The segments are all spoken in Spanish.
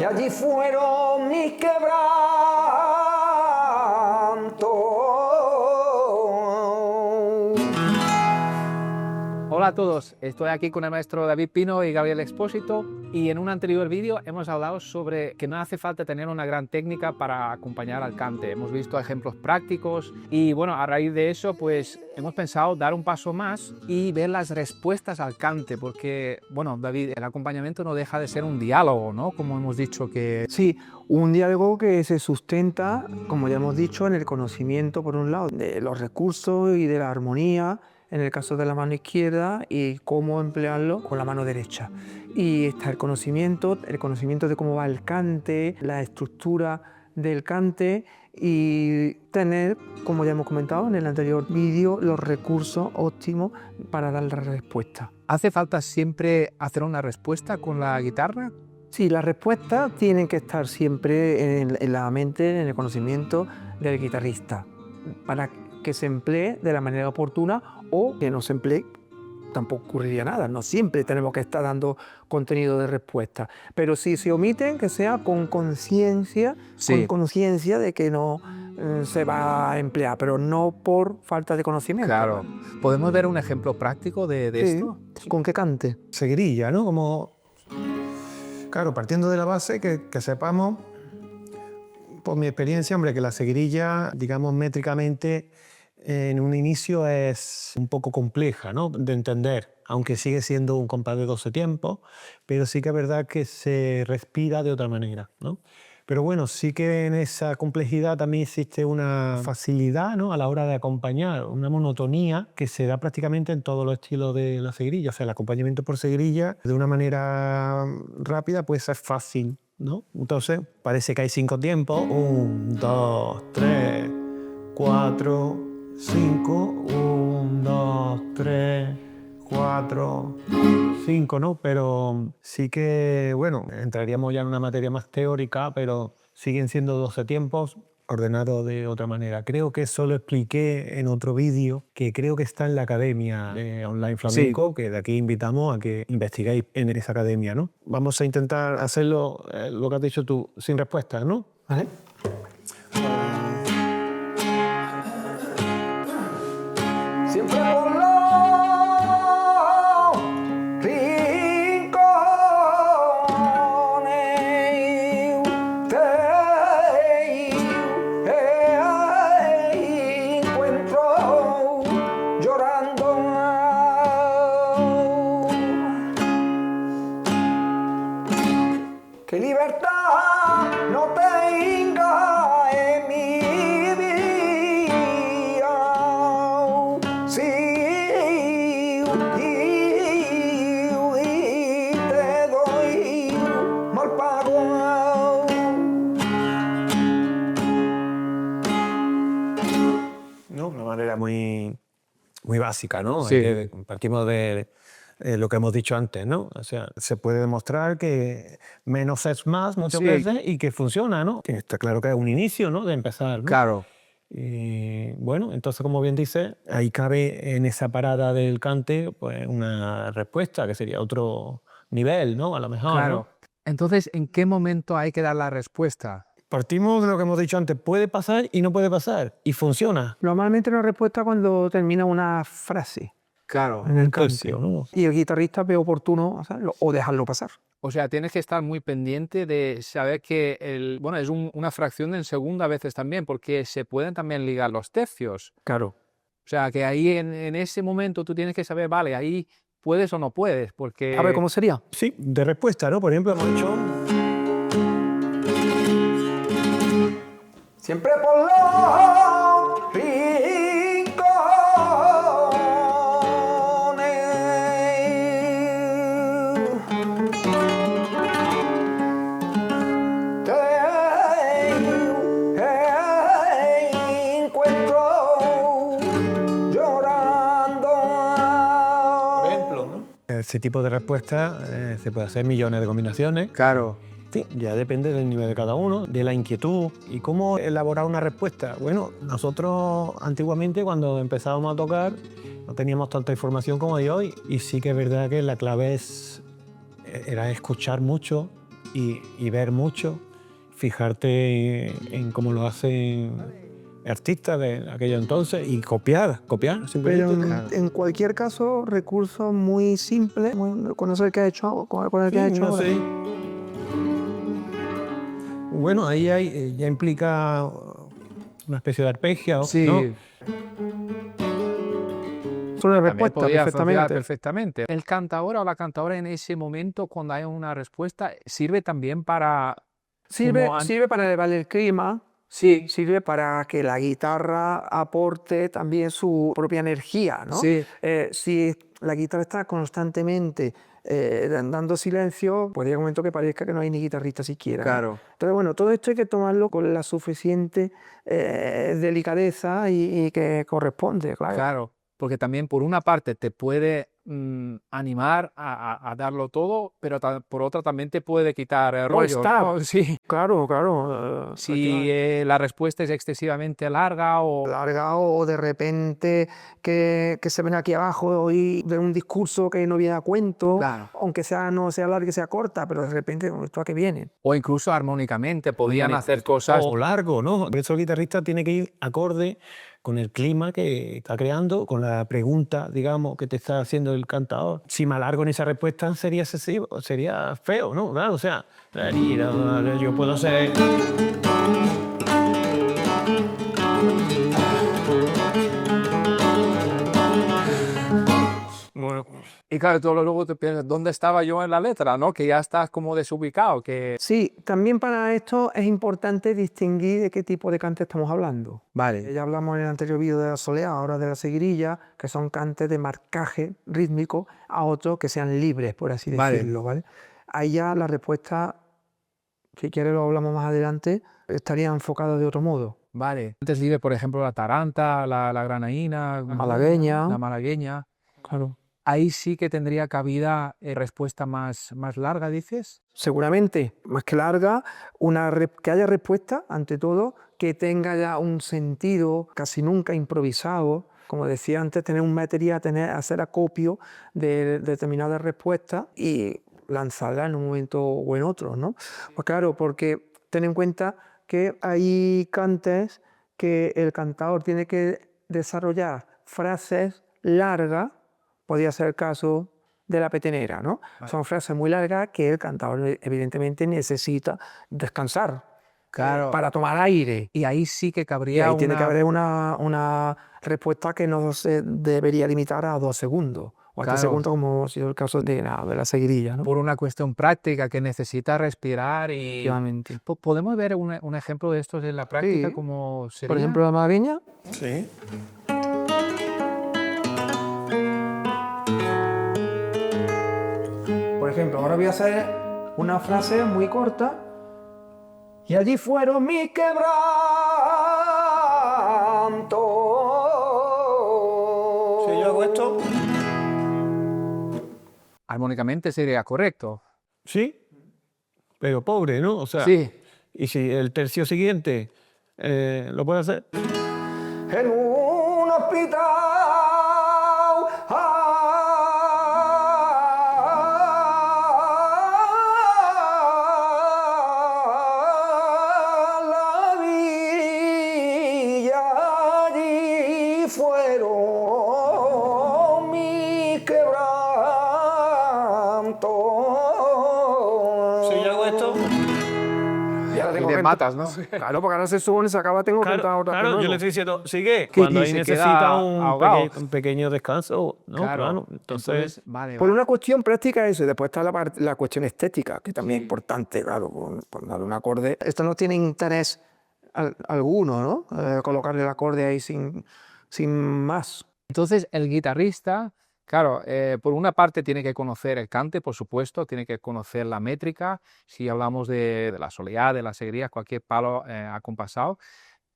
allí fueron mis quebrantos. Hola a todos, estoy aquí con el maestro David Pino y Gabriel Expósito, y en un anterior vídeo hemos hablado sobre que no hace falta tener una gran técnica para acompañar al cante. Hemos visto ejemplos prácticos y bueno, a raíz de eso pues hemos pensado dar un paso más y ver las respuestas al cante, porque bueno, David, el acompañamiento no deja de ser un diálogo, ¿no? Como hemos dicho que... Sí, un diálogo que se sustenta, como ya hemos dicho, en el conocimiento, por un lado, de los recursos y de la armonía, en el caso de la mano izquierda, y cómo emplearlo con la mano derecha. Y está el conocimiento de cómo va el cante, la estructura del cante, y tener, como ya hemos comentado en el anterior vídeo, los recursos óptimos para dar la respuesta. ¿Hace falta siempre hacer una respuesta con la guitarra? Sí, las respuestas tienen que estar siempre en la mente, en el conocimiento del guitarrista, para que se emplee de la manera oportuna, o que no se emplee, tampoco ocurriría nada. No siempre tenemos que estar dando contenido de respuesta, pero si se omiten, que sea con conciencia, Sí. con conciencia de que no se va a emplear, pero no por falta de conocimiento. Claro. ¿Podemos ver un ejemplo práctico de Sí. esto? ¿Con qué cante? Seguirilla, ¿no? Como, claro, partiendo de la base que sepamos, por mi experiencia, hombre, que la seguirilla, digamos, métricamente, en un inicio es un poco compleja, ¿no?, de entender, aunque sigue siendo un compás de 12 tiempos, pero sí que es verdad que se respira de otra manera, ¿no? Pero bueno, sí que en esa complejidad también existe una facilidad, ¿no?, a la hora de acompañar, una monotonía que se da prácticamente en todos los estilos de la seguirilla. O sea, el acompañamiento por seguirilla de una manera rápida puede ser fácil, ¿no? Entonces, parece que hay 5 tiempos: 1, 2, 3, 4, 5, 1, 2, 3, 4, 5, ¿no? Pero sí que, bueno, entraríamos ya en una materia más teórica, pero siguen siendo 12 tiempos ordenados de otra manera. Creo que eso lo expliqué en otro vídeo, que creo que está en la Academia de Online Flamenco, que de aquí invitamos a que investiguéis en esa academia, ¿no? Vamos a intentar hacerlo, lo que has dicho tú, sin respuesta, ¿no? ¿Vale? Siempre por los rincones te encuentro llorando. ¡Qué libertad no tenga en mi vida! Sí, y te doy mal pago. ¿No? Una manera muy básica, ¿no? Sí. Partimos de lo que hemos dicho antes, ¿no? O sea, se puede demostrar que menos es más muchas Sí. veces y que funciona, ¿no? Que está claro que es un inicio, ¿no?, de empezar, ¿no? Claro. Y bueno, entonces, como bien dice, ahí cabe en esa parada del cante pues una respuesta que sería otro nivel, ¿no? A lo mejor, Claro. ¿no? Entonces, ¿en qué momento hay que dar la respuesta? Partimos de lo que hemos dicho antes: puede pasar y no puede pasar, y funciona. Normalmente una respuesta cuando termina una frase Claro. en el Un cante. tercio, ¿no? Y el guitarrista ve oportuno hacerlo o dejarlo pasar. O sea, tienes que estar muy pendiente de saber que bueno, es una fracción en segunda a veces también, porque se pueden también ligar los tercios. Claro. O sea, que ahí en ese momento tú tienes que saber, vale, ahí puedes o no puedes, porque... A ver, ¿cómo sería? Sí, de respuesta, ¿no? Por ejemplo, hemos hecho... Siempre por los rincones te encuentro llorando. Por ejemplo, ¿no? Ese tipo de respuesta se puede hacer millones de combinaciones. Claro. Sí, ya depende del nivel de cada uno, de la inquietud. ¿Y cómo elaborar una respuesta? Bueno, nosotros antiguamente, cuando empezábamos a tocar, no teníamos tanta información como hay hoy, y sí que es verdad que la clave era escuchar mucho y ver mucho, fijarte en cómo lo hacen artistas de aquello entonces y copiar, Pero simplemente. en cualquier caso, recursos muy simples, con eso que ha hecho, con el que ha Sí, hecho no ahora. sé. Bueno, ahí ya implica una especie de arpegio, ¿no? Sí, Es una también respuesta podría funcionar perfectamente. perfectamente. El cantador o la cantadora en ese momento, cuando hay una respuesta, sirve también para... Sirve para elevar el clima, Sí, sirve para que la guitarra aporte también su propia energía, ¿no? sí, Si la guitarra está constantemente dando silencio, pues llega un momento que parezca que no hay ni guitarrista siquiera, ¿no? claro. Entonces, bueno, todo esto hay que tomarlo con la suficiente delicadeza y que corresponde, claro. Claro, porque también por una parte te puede animar a darlo todo, pero por otra también te puede quitar el rollo, Molestar. ¿no? Sí, Claro, claro. si la respuesta es excesivamente larga o... Larga o de repente que se ven aquí abajo y de un discurso que no viene a cuento, Claro. aunque sea, no sea larga y sea corta, pero de repente, ¿esto a qué viene? O incluso armónicamente, podían hacer cosas... O largo, ¿no? Por eso el guitarrista tiene que ir acorde con el clima que está creando, con la pregunta, digamos, que te está haciendo el cantador. Si me alargo en esa respuesta sería excesivo, sería feo, ¿no? Claro, o sea, yo puedo ser... Bueno, y claro, tú luego te piensas, ¿dónde estaba yo en la letra? ¿No? Que ya estás como desubicado, que... Sí, también para esto es importante distinguir de qué tipo de cante estamos hablando. Vale. Ya hablamos en el anterior vídeo de la soleá, ahora de la seguirilla, que son cantes de marcaje rítmico, a otros que sean libres, por así Vale. decirlo, ¿vale? Ahí ya la respuesta, si quieres lo hablamos más adelante, estaría enfocada de otro modo. Vale. Antes libre, por ejemplo, la taranta, la granaína, Malagueña, la malagueña. claro. Ahí sí que tendría cabida respuesta más larga, dices. Seguramente, más que larga, que haya respuesta, ante todo, que tenga ya un sentido casi nunca improvisado. Como decía antes, tener un material, hacer acopio de determinadas respuestas y lanzarla en un momento o en otro, ¿no? Pues claro, porque ten en cuenta que hay cantes que el cantador tiene que desarrollar frases largas, podría ser el caso de la petenera, ¿no? Vale. Son frases muy largas que el cantador evidentemente necesita descansar Claro. para tomar aire. Y ahí sí que Y cabría ahí tiene que haber una respuesta que no se debería limitar a 2 segundos o a 3 Claro. segundos, como ha sido el caso de la seguirilla, ¿no? por una cuestión práctica que necesita respirar y... Efectivamente. ¿Podemos ver un ejemplo de estos en la práctica Sí. como sería? Por ejemplo, la malagueña. Sí. Por ejemplo, ahora voy a hacer una frase muy corta. Y allí fueron mis quebrantos. Si yo hago esto, Armónicamente sería correcto. sí, pero pobre, ¿no? O sea, Sí. y si el tercio siguiente lo puede hacer. En un hospital la villa, allí fueron mis quebrantos. Si yo hago esto, Y ahora Y tengo te que matas, ¿no? Claro, porque ahora se supone, se acaba, tengo que claro, cantar otra de claro, yo nuevo. le estoy diciendo, sigue, Que cuando y ahí se necesita queda un ahogado. pequeño descanso, ¿no? Claro, entonces vale, Por una cuestión práctica eso, y después está la cuestión estética, que también es importante, claro, por darle un acorde. Esto no tiene interés alguno, ¿no? Colocarle el acorde ahí sin más. Entonces, el guitarrista, claro, por una parte tiene que conocer el cante, por supuesto, tiene que conocer la métrica, si hablamos de la soleá, de la seguiría, cualquier palo acompasado,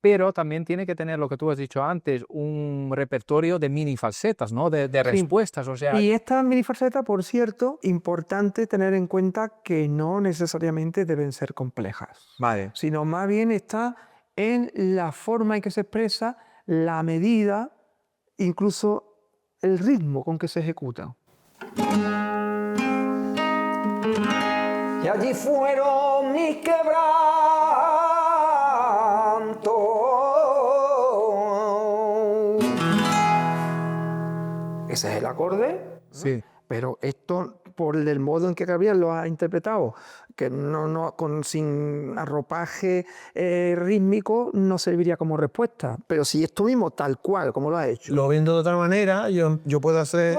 pero también tiene que tener lo que tú has dicho antes, un repertorio de mini falsetas, ¿no? De respuestas, o sea... Y esta mini falseta, por cierto, importante tener en cuenta que no necesariamente deben ser complejas, Vale. sino más bien está en la forma en que se expresa, la medida, incluso el ritmo con que se ejecuta. Y allí fueron mis quebrantos. Ese es el acorde. Sí. Pero esto, por el modo en que Gabriel lo ha interpretado, que sin arropaje rítmico, no serviría como respuesta. Pero si esto mismo, tal cual, como lo ha hecho. Lo viendo de otra manera, yo puedo hacer...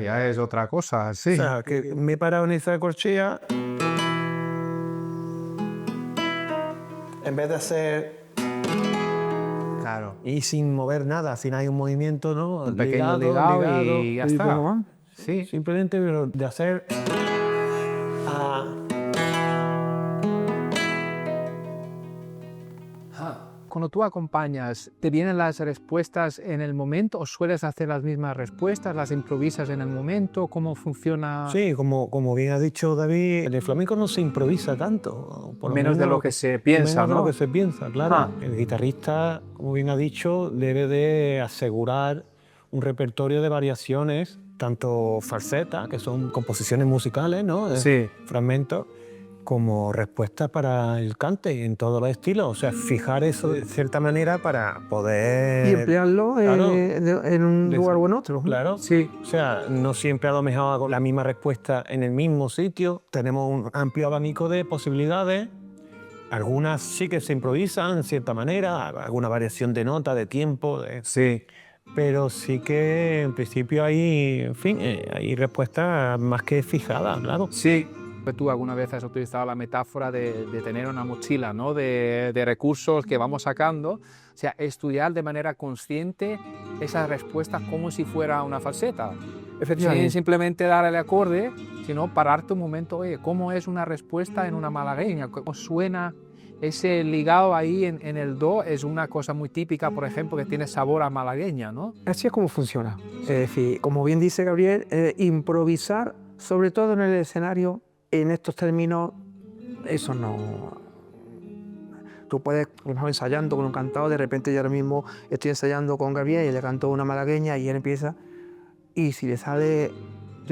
Ya es otra cosa, sí. O sea, que me he parado en esa corchea. En vez de hacer... Claro. Y sin mover nada, sin hay un movimiento, ¿no? Un pequeño ligado y ya Y está. bueno, Sí. Simplemente pero de hacer... Cuando tú acompañas, ¿te vienen las respuestas en el momento o sueles hacer las mismas respuestas, las improvisas en el momento? ¿Cómo funciona? Sí, como bien ha dicho David, en el flamenco no se improvisa tanto. Por lo Menos de lo que se piensa, menos de ¿no? lo que se piensa, claro. Ah. El guitarrista, como bien ha dicho, debe de asegurar un repertorio de variaciones, tanto falsetas, que son composiciones musicales, ¿no? Sí. Fragmentos, como respuestas para el cante en todos los estilos. O sea, fijar eso de cierta manera para poder... y emplearlo Claro. en un lugar o en otro. Claro. Sí. O sea, no siempre a lo mejor hago la misma respuesta en el mismo sitio. Tenemos un amplio abanico de posibilidades. Algunas sí que se improvisan en cierta manera, alguna variación de nota, de tiempo, Sí. pero sí que en principio hay, en fin, hay respuestas más que fijadas, claro. Sí. Tú alguna vez has utilizado la metáfora de tener una mochila, ¿no? de recursos que vamos sacando. O sea, estudiar de manera consciente esas respuestas como si fuera una falseta. Sin simplemente dar el acorde, sino pararte un momento, oye, ¿cómo es una respuesta en una malagueña? ¿Cómo suena ese ligado ahí en el do? Es una cosa muy típica, por ejemplo, que tiene sabor a malagueña, ¿no? Así es como funciona. Es decir, como bien dice Gabriel, improvisar, sobre todo en el escenario, en estos términos, eso no... Tú puedes, a lo mejor ensayando con un cantado, de repente yo ahora mismo estoy ensayando con Gabriel y le canto una malagueña y él empieza, y si le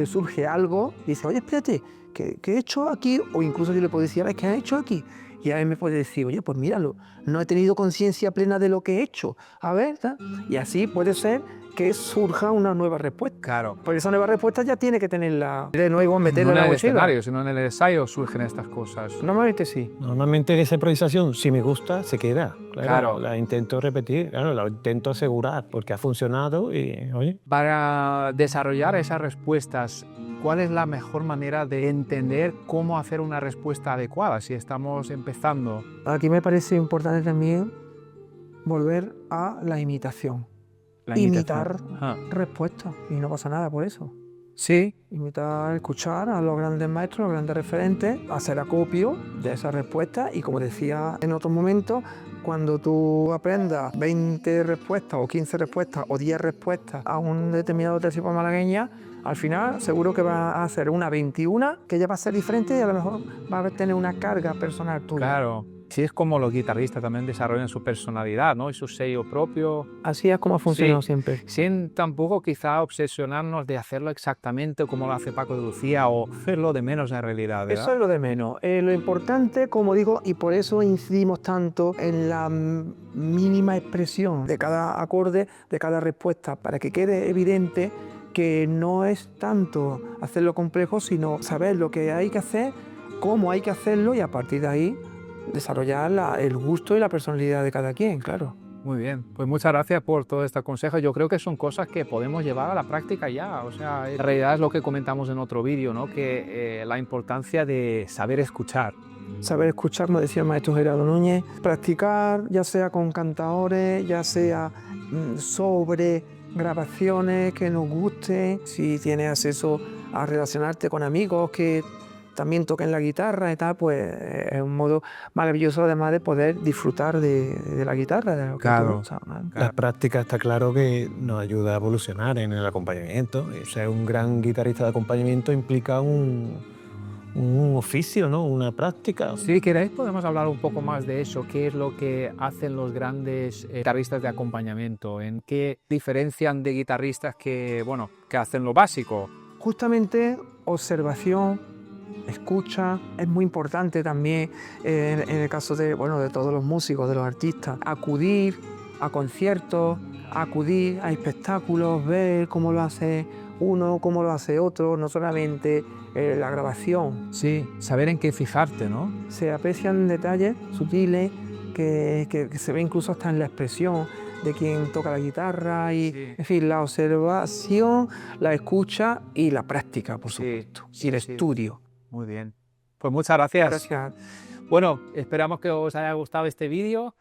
surge algo, dice, oye, espérate, ¿qué he hecho aquí? O incluso yo le puedo decir, ¿qué has hecho aquí? Y a él me puede decir, oye, pues míralo, no he tenido conciencia plena de lo que he hecho. A ver, ¿tá? Y así puede ser que surja una nueva respuesta. Claro. Pero esa nueva respuesta ya tiene que tenerla de nuevo, No meterla en en la el mochila. escenario, sino en el ensayo surgen estas cosas. Normalmente sí. Normalmente esa improvisación, si me gusta, se queda. Claro. La intento repetir, claro, la intento asegurar, porque ha funcionado y, oye... Para desarrollar esas respuestas, ¿cuál es la mejor manera de entender cómo hacer una respuesta adecuada si estamos empezando? Aquí me parece importante también volver a la imitación. La Imitar imitación. respuestas, y no pasa nada por eso. Sí. Imitar, escuchar a los grandes maestros, los grandes referentes, hacer acopio de esas respuestas y, como decía en otros momentos, cuando tú aprendas 20 respuestas o 15 respuestas o 10 respuestas a un determinado tercio malagueña, al final seguro que va a hacer una 21 que ya va a ser diferente y a lo mejor va a tener una carga personal tuya. Claro. Sí, es como los guitarristas también desarrollan su personalidad, ¿no? Y su sello propio. Así es como ha funcionado Sí. siempre. Sin tampoco quizá obsesionarnos de hacerlo exactamente como lo hace Paco de Lucía o hacerlo de menos en realidad, ¿verdad? Eso es lo de menos. Lo importante, como digo, y por eso incidimos tanto en la mínima expresión de cada acorde, de cada respuesta, para que quede evidente que no es tanto hacerlo complejo, sino saber lo que hay que hacer, cómo hay que hacerlo y a partir de ahí desarrollar el gusto y la personalidad de cada quien, claro. Muy bien, pues muchas gracias por todo este consejo. Yo creo que son cosas que podemos llevar a la práctica ya. O sea, en realidad es lo que comentamos en otro vídeo, ¿no? Que la importancia de saber escuchar. Saber escuchar, como decía el maestro Gerardo Núñez, practicar ya sea con cantadores, ya sea sobre grabaciones que nos gusten, si tienes acceso a relacionarte con amigos que también toquen la guitarra y tal, pues es un modo maravilloso además de poder disfrutar de la guitarra, de lo que Claro. tú sabes, ¿no? La práctica está claro que nos ayuda a evolucionar en el acompañamiento. Ser un gran guitarrista de acompañamiento implica un un oficio, ¿no? Una práctica. Si queréis podemos hablar un poco más de eso, qué es lo que hacen los grandes guitarristas de acompañamiento, en qué diferencian de guitarristas que, bueno, que hacen lo básico. Justamente observación, escucha, es muy importante también en el caso de, bueno, de todos los músicos, de los artistas, acudir a conciertos, acudir a espectáculos, ver cómo lo hace uno, cómo lo hace otro, no solamente la grabación. Sí, saber en qué fijarte, ¿no? Se aprecian detalles sutiles que se ve incluso hasta en la expresión de quien toca la guitarra y, Sí. en fin, la observación, la escucha y la práctica, por Sí, supuesto, sí, y el sí. estudio. Muy bien. Pues muchas gracias. Gracias. Bueno, esperamos que os haya gustado este vídeo.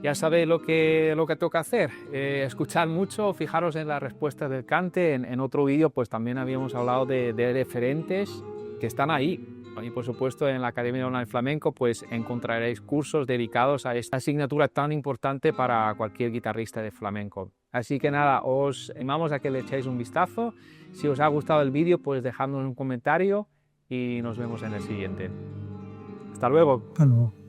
Ya sabéis lo que toca hacer. Escuchad mucho, fijaros en las respuestas del cante. En otro vídeo pues también habíamos hablado de referentes que están ahí. Y por supuesto en la Academia Online Flamenco pues encontraréis cursos dedicados a esta asignatura tan importante para cualquier guitarrista de flamenco. Así que nada, os animamos a que le echéis un vistazo. Si os ha gustado el vídeo pues dejadnos un comentario y nos vemos en el siguiente. Hasta luego. Hasta luego.